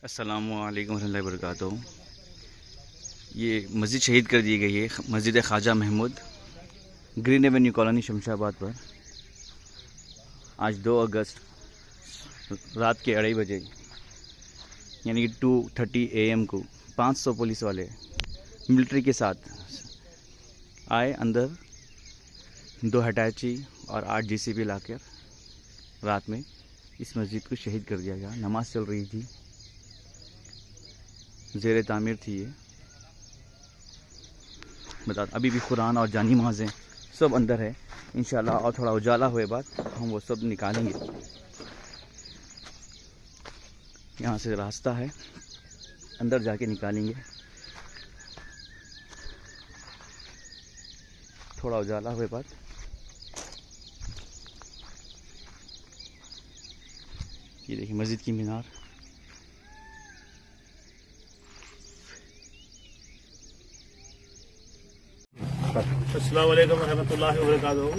अस्सलामुअलैकुम रहमतुल्लाहि वबरकातुहू। ये मस्जिद शहीद कर दी गई है, Masjid Khwaja Mahmood, Green Avenue Colony Shamshabad पर। आज 2 अगस्त रात के 2:30 बजे यानी कि 2:30 AM को 500 पुलिस वाले मिलिट्री के साथ आए अंदर। 2 हिटाची और 8 JCB लाकर रात में इस मस्जिद को शहीद कर दिया गया। नमाज चल रही थी, ज़ेर तामीर थी ये। बता अभी भी कुरान और जानी नमाज़ें सब अंदर है। इंशाल्लाह और थोड़ा उजाला हुए बाद हम वो सब निकालेंगे। यहाँ से रास्ता है, अंदर जाके निकालेंगे। थोड़ा उजाला हुए बाद ये देखिए मस्जिद की मीनार। अस्सलाम वालेकुम रहमतुल्लाहि वबरकातुहू।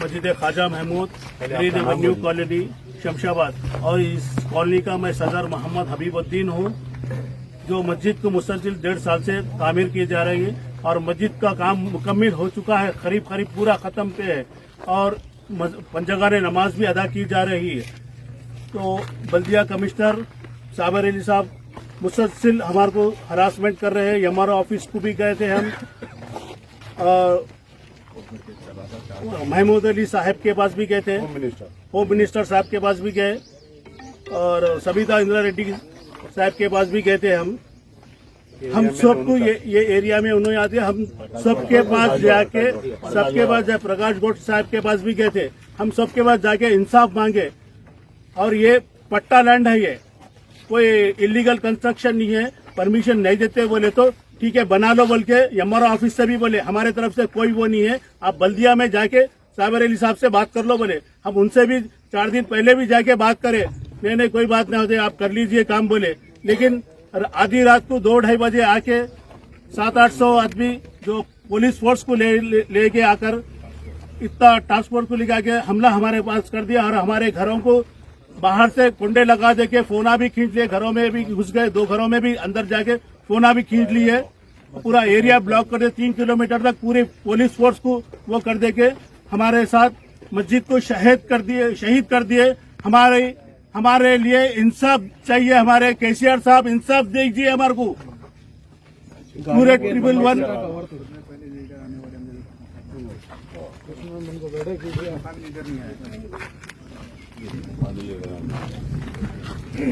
Masjid Khwaja Mahmood, Green Avenue Colony Shamshabad, और इस कॉलोनी का मैं सदर मोहम्मद हबीबुद्दीन हूँ। जो मस्जिद को मुसलसिल 1.5 साल से तामीर की जा रही है और मस्जिद का काम मुकम्मल हो चुका है, करीब पूरा ख़त्म पे है और पंजगाने नमाज भी अदा की जा रही है। तो बल्दिया कमिश्नर साबर अली साहब मुसलसिल हमारे को हरासमेंट कर रहे हैं। हमारा ऑफिस को भी गए थे हम, महमूद अली साहब के पास भी गए थे, होम मिनिस्टर साहब के पास भी गए, और सबिता इंदिरा रेड्डी साहब के पास भी गए थे। हम सबको ये एरिया में उन्होंने आते, हम सबके पास जाके प्रकाश गौड़ साहब के पास भी गए थे। हम सबके पास जाके इंसाफ मांगे। और ये पट्टा लैंड है, ये कोई इलीगल कंस्ट्रक्शन नहीं है। परमिशन नहीं देते बोले तो ठीक है बना लो बोल के हमारा ऑफिस से भी बोले, हमारे तरफ से कोई वो नहीं है। आप बल्दिया में जाके साबर अली साहब से बात कर लो बोले। हम उनसे भी 4 दिन पहले भी जाके बात करे, नहीं कोई बात नहीं होती, आप कर लीजिए काम बोले। लेकिन आधी रात को 2-2:30 बजे आके 700-800 आदमी जो पुलिस फोर्स को लेके आकर इतना टास्क फोर्स को लेके आके हमला हमारे पास कर दिया और हमारे घरों को बाहर से कुंडे लगा देके फोना भी खींच लिए। घरों में भी घुस गए, 2 घरों में भी अंदर जाके फोना भी खींच लिए। पूरा एरिया ब्लॉक कर दिया, 3 किलोमीटर तक पूरे पुलिस फोर्स को वो कर देके हमारे साथ मस्जिद को शहीद कर दिए। हमारे लिए इंसाफ चाहिए। हमारे केसीआर साहब इंसाफ दीजिए हमारे को। पूरे 111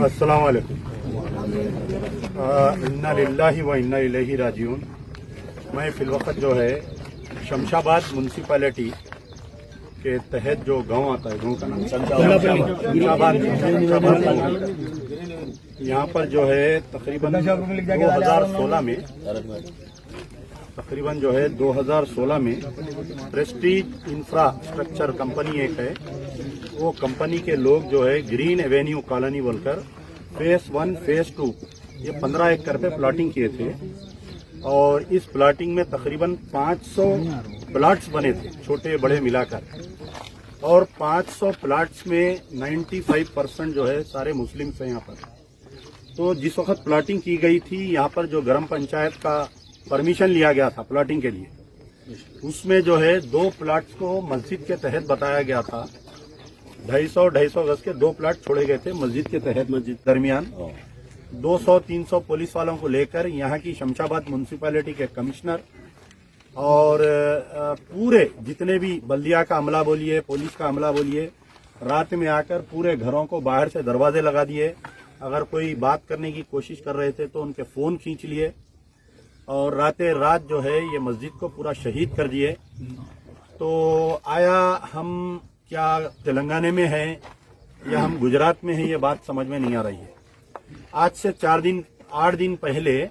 अस्सलाम वालेकुम। इन्ना लिल्लाहि व इन्ना इलैहि राजिऊन। मैं फिलवक्त जो है शमशाबाद म्यूनसिपैलिटी के तहत जो गांव आता है, गांव का नाम शमशाबाद, यहाँ पर जो है तकरीबन 2016 में प्रेस्टीज इंफ्रास्ट्रक्चर कंपनी एक है, वो कंपनी के लोग जो है ग्रीन एवेन्यू कॉलोनी बोलकर फेज 1 फेज 2 ये 15 एकड़ पे प्लॉटिंग किए थे। और इस प्लॉटिंग में तकरीबन 500 प्लॉट्स बने थे, छोटे बड़े मिलाकर। और 500 प्लॉट्स में 95% जो है सारे मुस्लिम्स हैं यहाँ पर। तो जिस वक्त प्लॉटिंग की गई थी, यहाँ पर जो ग्राम पंचायत का परमिशन लिया गया था प्लॉटिंग के लिए, उसमें जो है 2 प्लॉट्स को मस्जिद के तहत बताया गया था। 250 गज के 2 प्लॉट छोड़े गए थे मस्जिद के तहत। मस्जिद दरमियान 200-300 पुलिस वालों को लेकर यहाँ की शमशाबाद म्यूनसिपैलिटी के कमिश्नर और पूरे जितने भी बल्दिया का अमला बोलिए, पुलिस का अमला बोलिए, रात में आकर पूरे घरों को बाहर से दरवाजे लगा दिए। अगर कोई बात करने की कोशिश कर रहे थे तो उनके फोन खींच लिए और रात जो है ये मस्जिद को पूरा शहीद कर दिए। तो आया हम क्या तेलंगाना में है या हम गुजरात में है, ये बात समझ में नहीं आ रही है। आज से 8 दिन पहले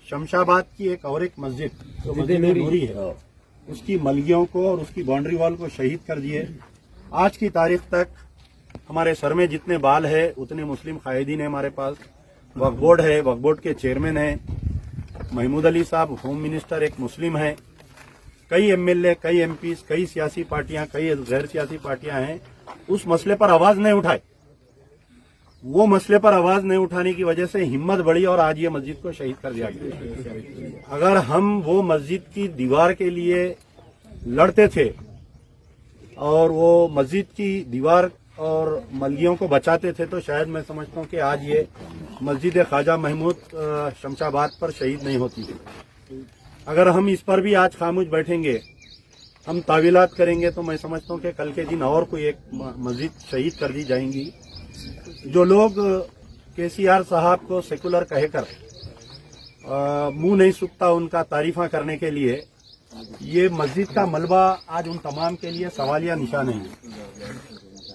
शमशाबाद की एक मस्जिद जो मस्जिद नूरी है, उसकी मलगियों को और उसकी बाउंड्री वॉल को शहीद कर दिए। आज की तारीख तक हमारे सर में जितने बाल है उतने मुस्लिम कायदीन है हमारे पास। वक्फ बोर्ड है, वक्फ बोर्ड के चेयरमैन है महमूद अली साहब, होम मिनिस्टर एक मुस्लिम है। कई MLA, कई MPs, कई सियासी पार्टियां, कई गैर सियासी पार्टियां हैं, उस मसले पर आवाज नहीं उठाए। वो मसले पर आवाज नहीं उठाने की वजह से हिम्मत बढ़ी और आज ये मस्जिद को शहीद कर दिया गया। अगर हम वो मस्जिद की दीवार के लिए लड़ते थे और वो मस्जिद की दीवार और मलगियों को बचाते थे तो शायद मैं समझता हूँ कि आज ये मस्जिद ख्वाजा महमूद शमशाबाद पर शहीद नहीं होती। अगर हम इस पर भी आज खामोश बैठेंगे, हम तावीलात करेंगे, तो मैं समझता हूँ कि कल के दिन और कोई एक मस्जिद शहीद कर दी जाएंगी। जो लोग केसीआर साहब को सेकुलर कहकर मुंह नहीं सूखता उनका तारीफा करने के लिए, ये मस्जिद का मलबा आज उन तमाम के लिए सवालिया निशान है।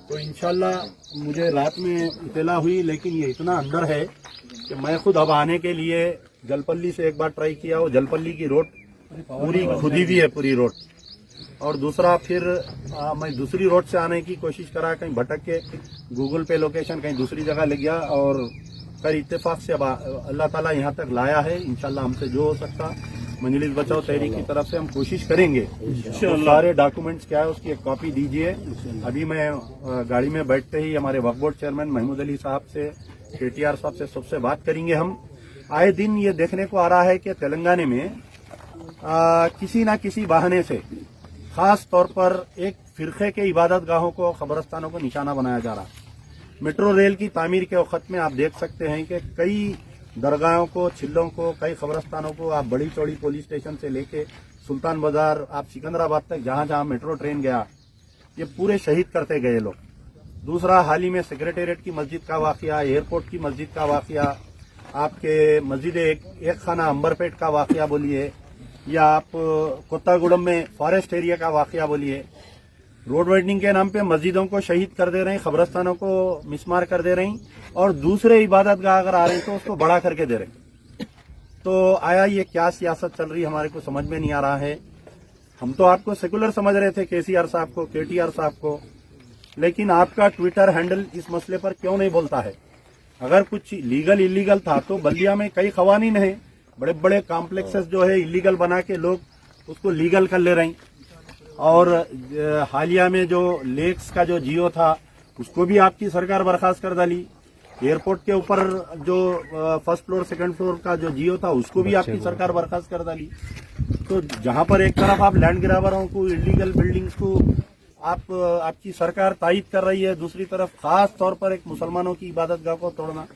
तो इंशाल्लाह मुझे रात में इतला हुई, लेकिन ये इतना अंदर है कि मैं खुद अब आने के लिए जलपल्ली से एक बार ट्राई किया। वो जलपल्ली की रोड पूरी खुदी हुई है, पूरी रोड। और दूसरा फिर मैं दूसरी रोड से आने की कोशिश करा, कहीं भटक के गूगल पे लोकेशन कहीं दूसरी जगह ले गया और फिर इत्तेफाक से अब अल्लाह ताला यहाँ तक लाया है। इंशाल्लाह हमसे जो हो सकता मजलिस बचाओ तहरीक की तरफ से हम कोशिश करेंगे। तो सारे डॉक्यूमेंट्स क्या है उसकी एक कॉपी दीजिए। अभी मैं गाड़ी में बैठते ही हमारे वक्फ बोर्ड चेयरमैन महमूद अली साहब से, केटीआर साहब से सबसे बात करेंगे। हम आए दिन ये देखने को आ रहा है कि तेलंगाना में किसी न किसी बहाने से खास तौर पर एक फिरके के इबादत गाहों को, कब्रस्तानों को निशाना बनाया जा रहा है। मेट्रो रेल की तामीर के वक्त में आप देख सकते हैं कि कई दरगाहों को, छिल्लों को, कई कब्रस्तानों को आप बड़ी चौड़ी पुलिस स्टेशन से लेके सुल्तान बाजार, आप सिकंदराबाद तक जहां जहां मेट्रो ट्रेन गया, ये पूरे शहीद करते गए लोग। दूसरा, हाल ही में सेक्रेटेरिएट की मस्जिद का वाकया, एयरपोर्ट की मस्जिद का वाकया, आपके मस्जिद एक खाना अंबरपेट का वाकया बोलिए, या आप कोत्तागुड़म में फॉरेस्ट एरिया का वाकया बोलिए, रोड वाइडनिंग के नाम पे मस्जिदों को शहीद कर दे रहे हैं, कब्रस्तानों को मिसमार कर दे रहे हैं, और दूसरे इबादतगाह अगर आ रहे हैं तो उसको बड़ा करके दे रहे हैं। तो आया ये क्या सियासत चल रही है, हमारे को समझ में नहीं आ रहा है। हम तो आपको सेकुलर समझ रहे थे, केसीआर साहब को, केटीआर साहब को, लेकिन आपका ट्विटर हैंडल इस मसले पर क्यों नहीं बोलता है? अगर कुछ लीगल इलीगल था तो बल्दिया में कई कवानीन है, बड़े बड़े कॉम्प्लेक्सेस जो है इलीगल बना के लोग उसको लीगल कर ले रहे हैं। और हालिया में जो लेक्स का जो जियो था उसको भी आपकी सरकार बर्खास्त कर डाली। एयरपोर्ट के ऊपर जो फर्स्ट फ्लोर सेकंड फ्लोर का जो जियो था उसको भी आपकी सरकार बर्खास्त कर डाली। तो जहां पर एक तरफ आप लैंड ग्रैबरों को, इलीगल बिल्डिंग्स को आपकी सरकार तायद कर रही है, दूसरी तरफ खास तौर पर एक मुसलमानों की इबादतगाह को तोड़ना,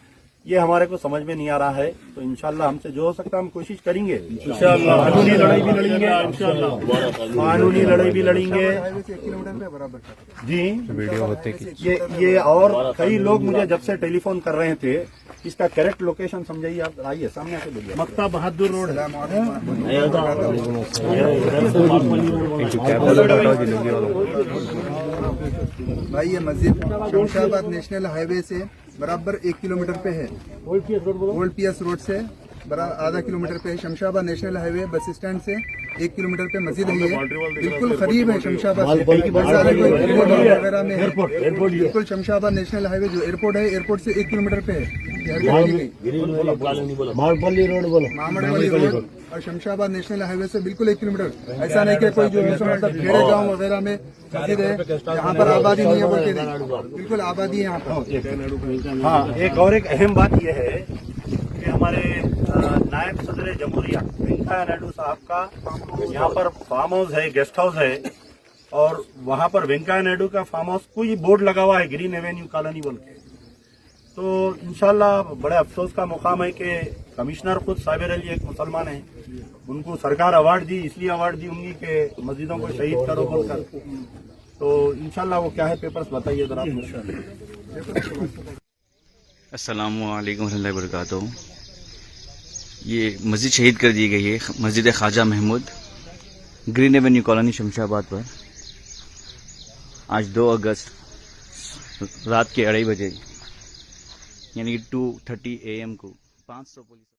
ये हमारे को समझ में नहीं आ रहा है। तो इंशाल्लाह हमसे जो हो सकता है हम कोशिश करेंगे। इंशाल्लाह कानूनी लड़ाई भी लड़ेंगे, कानूनी लड़ाई भी लड़ेंगे जी। वीडियो होते ये और कई लोग मुझे जब से टेलीफोन कर रहे थे, इसका करेक्ट लोकेशन समझाइए आप। आइए सामने से बोलिए। मक्ता बहादुर रोड है। भाई ये मस्जिद शमशाबाद नेशनल हाईवे से बराबर 1 किलोमीटर पे है। ओल्ड पीएस रोड से आधा किलोमीटर पे है। Shamshabad national highway bus stand से 1 किलोमीटर पे मस्जिद है। ये बिल्कुल करीब है शमशाबाद से, वगैरह में है। बिल्कुल शमशाबाद नेशनल हाईवे जो एयरपोर्ट है, एयरपोर्ट से 1 किलोमीटर पे है। मामड़पल्ली रोड और शमशाबाद नेशनल हाईवे से बिल्कुल 1 किलोमीटर। ऐसा नहीं कि कोई जो मतलब खेड़े गाँव वगैरह में मस्जिद है यहाँ पर आबादी नहीं है बोल के, बिल्कुल आबादी है यहाँ पर। हाँ, एक और एक अहम बात यह है कि हमारे नायब सदर जमहूरिया वेंकैया नायडू साहब का यहाँ पर फार्म हाउस है, गेस्ट हाउस है, और वहाँ पर वेंकैया नायडू का फार्म हाउस कोई बोर्ड लगा हुआ है ग्रीन एवेन्यू कॉलोनी बोल के। तो इंशाल्लाह बड़े अफसोस का मुकाम है कि कमिश्नर खुद साबिर अली एक मुसलमान है, उनको सरकार अवार्ड दी, इसलिए अवार्ड दी होंगी कि मस्जिदों को शहीद करो बोलकर। तो इंशाल्लाह वो क्या है, पेपर्स बताइए जरा। अस्सलामु अलैकुम रहमतुल्लाहि व बरकातहू। ये मस्जिद शहीद कर दी गई है, Masjid Khwaja Mahmood, Green Avenue Colony Shamshabad पर। आज 2 अगस्त रात के 2:30 बजे यानी कि 2:30 AM को 500 पुलिस